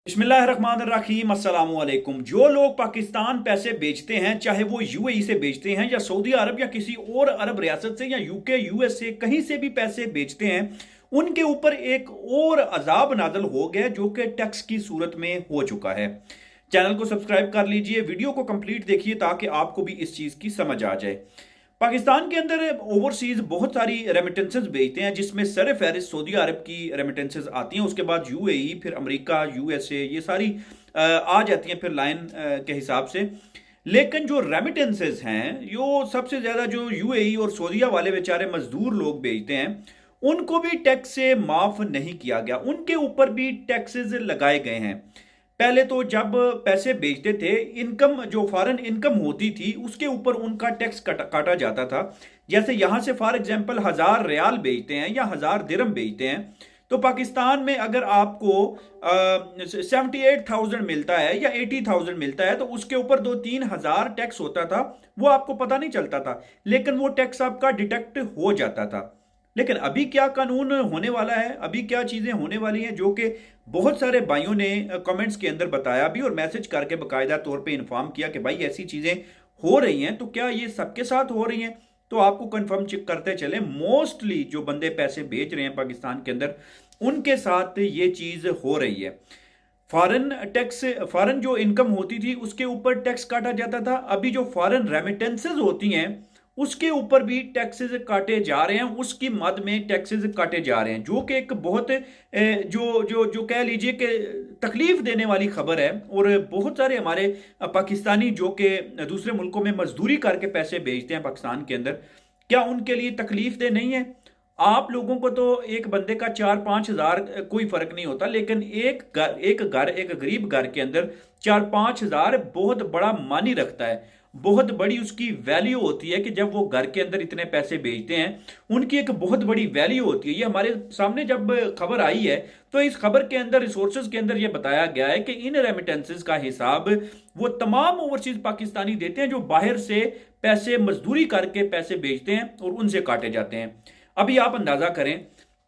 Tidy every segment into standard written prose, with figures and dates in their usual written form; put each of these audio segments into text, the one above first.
बिस्मिल्लाहिर्रहमानिर्रहीम अस्सलाम वालेकुम। जो लोग पाकिस्तान पैसे बेचते हैं, चाहे वो यूएई से बेचते हैं या सऊदी अरब या किसी और अरब रियासत से या यूके यूएस से कहीं से भी पैसे बेचते हैं, उनके ऊपर एक और अजाब नाजल हो गया जो कि टैक्स की सूरत में हो चुका है। चैनल को सब्सक्राइब कर लीजिए, वीडियो को कंप्लीट देखिए ताकि आपको भी इस चीज़ की समझ आ जाए। पाकिस्तान के अंदर ओवरसीज बहुत सारी रेमिटेंसेस भेजते हैं, जिसमें सर फहरिस्त सऊदी अरब की रेमिटेंसेस आती हैं, उसके बाद यूएई, फिर अमेरिका, यूएसए, ये सारी आ जाती हैं फिर लाइन के हिसाब से। लेकिन जो रेमिटेंसेस हैं, यो सबसे ज़्यादा जो यूएई और सऊदीया वाले बेचारे मजदूर लोग भेजते हैं, उनको भी टैक्स से माफ़ नहीं किया गया, उनके ऊपर भी टैक्सेस लगाए गए हैं। पहले तो जब पैसे भेजते थे, इनकम जो फॉरेन इनकम होती थी उसके ऊपर उनका टैक्स काटा जाता था। जैसे यहां से फॉर एग्जांपल 1000 रियाल भेजते हैं या 1000 दिरहम भेजते हैं, तो पाकिस्तान में अगर आपको 78,000 मिलता है या 80,000 मिलता है, तो उसके ऊपर 2-3 हज़ार टैक्स होता था। वो आपको पता नहीं चलता था, लेकिन वो टैक्स आपका डिटेक्ट हो जाता था। लेकिन अभी क्या कानून होने वाला है, अभी क्या चीजें होने वाली हैं, जो कि बहुत सारे भाइयों ने कमेंट्स के अंदर बताया भी और मैसेज करके बाकायदा तौर पे इन्फॉर्म किया कि भाई ऐसी चीजें हो रही हैं, तो क्या ये सबके साथ हो रही हैं? तो आपको कंफर्म चेक करते चले, मोस्टली जो बंदे पैसे बेच रहे हैं पाकिस्तान के अंदर, उनके साथ ये चीज हो रही है। फॉरेन टैक्स, फॉरेन जो इनकम होती थी उसके ऊपर टैक्स काटा जाता था। अभी जो फॉरेन रेमिटेंसेज होती हैं उसके ऊपर भी टैक्सेस काटे जा रहे हैं, उसकी मद में टैक्सेस काटे जा रहे हैं, जो कि एक बहुत जो जो जो कह लीजिए कि तकलीफ देने वाली खबर है। और बहुत सारे हमारे पाकिस्तानी जो कि दूसरे मुल्कों में मजदूरी करके पैसे भेजते हैं पाकिस्तान के अंदर, क्या उनके लिए तकलीफ दे नहीं है? आप लोगों को तो एक बंदे का 4-5 हज़ार कोई फर्क नहीं होता, लेकिन एक गरीब घर के अंदर 4-5 हज़ार बहुत बड़ा मानी रखता है, बहुत बड़ी उसकी वैल्यू होती है कि जब वो घर के अंदर इतने पैसे भेजते हैं, उनकी एक बहुत बड़ी वैल्यू होती है। ये हमारे सामने जब खबर आई है, तो इस खबर के अंदर रिसोर्सेज के अंदर ये बताया गया है कि इन रेमिटेंसेस का हिसाब वो तमाम ओवरसीज पाकिस्तानी देते हैं जो बाहर से पैसे मजदूरी करके पैसे भेजते हैं और उनसे काटे जाते हैं। अभी आप अंदाजा करें,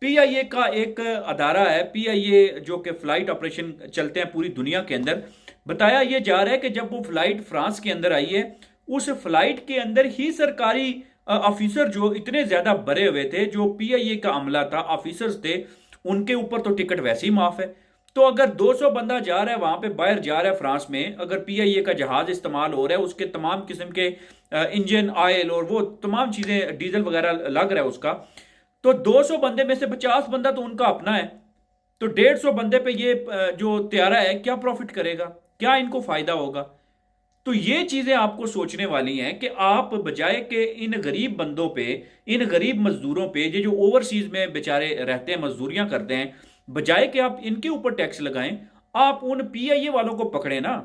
पीआईए का एक अदारा है, पीआईए, जो कि फ्लाइट ऑपरेशन चलते हैं पूरी दुनिया के अंदर। बताया यह जा रहा है कि जब वो फ्लाइट फ्रांस के अंदर आई है, उस फ्लाइट के अंदर ही सरकारी ऑफिसर जो इतने ज्यादा भरे हुए थे, जो पीआईए का अमला था, ऑफिसर्स थे, उनके ऊपर तो टिकट वैसे ही माफ है। तो अगर 200 बंदा जा रहा है वहां पे, बाहर जा रहा है फ्रांस में, अगर पीआईए का जहाज इस्तेमाल हो रहा है, उसके तमाम किस्म के इंजन ऑयल और वो तमाम चीजें, डीजल वगैरह लग रहा है उसका, तो 200 बंदे में से 50 बंदा तो उनका अपना है। तो 150 बंदे पे ये जो त्यारा है, क्या प्रॉफिट करेगा, क्या इनको फायदा होगा? तो ये चीजें आपको सोचने वाली हैं कि आप बजाय के इन गरीब बंदों पे, इन गरीब मजदूरों पे, ये जो ओवरसीज में बेचारे रहते हैं, मजदूरियां करते हैं, बजाय कि आप इनके ऊपर टैक्स लगाएं, आप उन पीआईए वालों को पकड़े ना।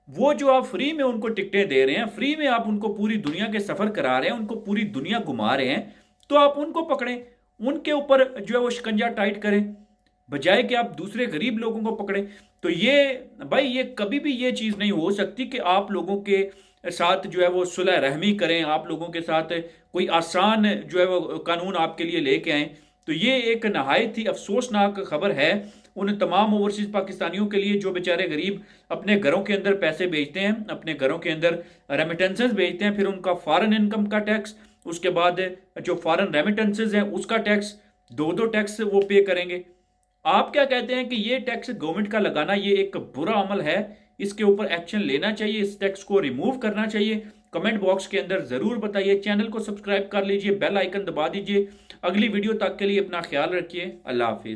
वो जो आप फ्री में उनको टिकटें दे रहे हैं, फ्री में आप उनको पूरी दुनिया के सफर करा रहे हैं, उनको पूरी दुनिया घुमा रहे हैं, तो आप उनको पकड़ें, उनके ऊपर जो है वो शिकंजा टाइट करें, बजाय कि आप दूसरे गरीब लोगों को पकड़े। तो ये भाई, ये कभी भी ये चीज नहीं हो सकती कि आप लोगों के साथ जो है वो सुलह रहमी करें, आप लोगों के साथ कोई आसान जो है वो कानून आपके लिए लेके आए। तो ये एक नहायत ही अफसोसनाक खबर है उन तमाम ओवरसीज पाकिस्तानियों के लिए जो बेचारे गरीब अपने घरों के अंदर पैसे भेजते हैं, अपने घरों के अंदर रेमिटेंसेस भेजते हैं, फिर उनका फॉरेन इनकम का टैक्स, उसके बाद जो फॉरेन रेमिटेंसेस हैं उसका टैक्स, दो दो टैक्स वो पे करेंगे। आप क्या कहते हैं कि ये टैक्स गवर्नमेंट का लगाना ये एक बुरा अमल है, इसके ऊपर एक्शन लेना चाहिए, इस टैक्स को रिमूव करना चाहिए? कमेंट बॉक्स के अंदर जरूर बताइए। चैनल को सब्सक्राइब कर लीजिए, बेल आइकन दबा दीजिए। अगली वीडियो तक के लिए अपना ख्याल रखिए। अल्लाह हाफिज।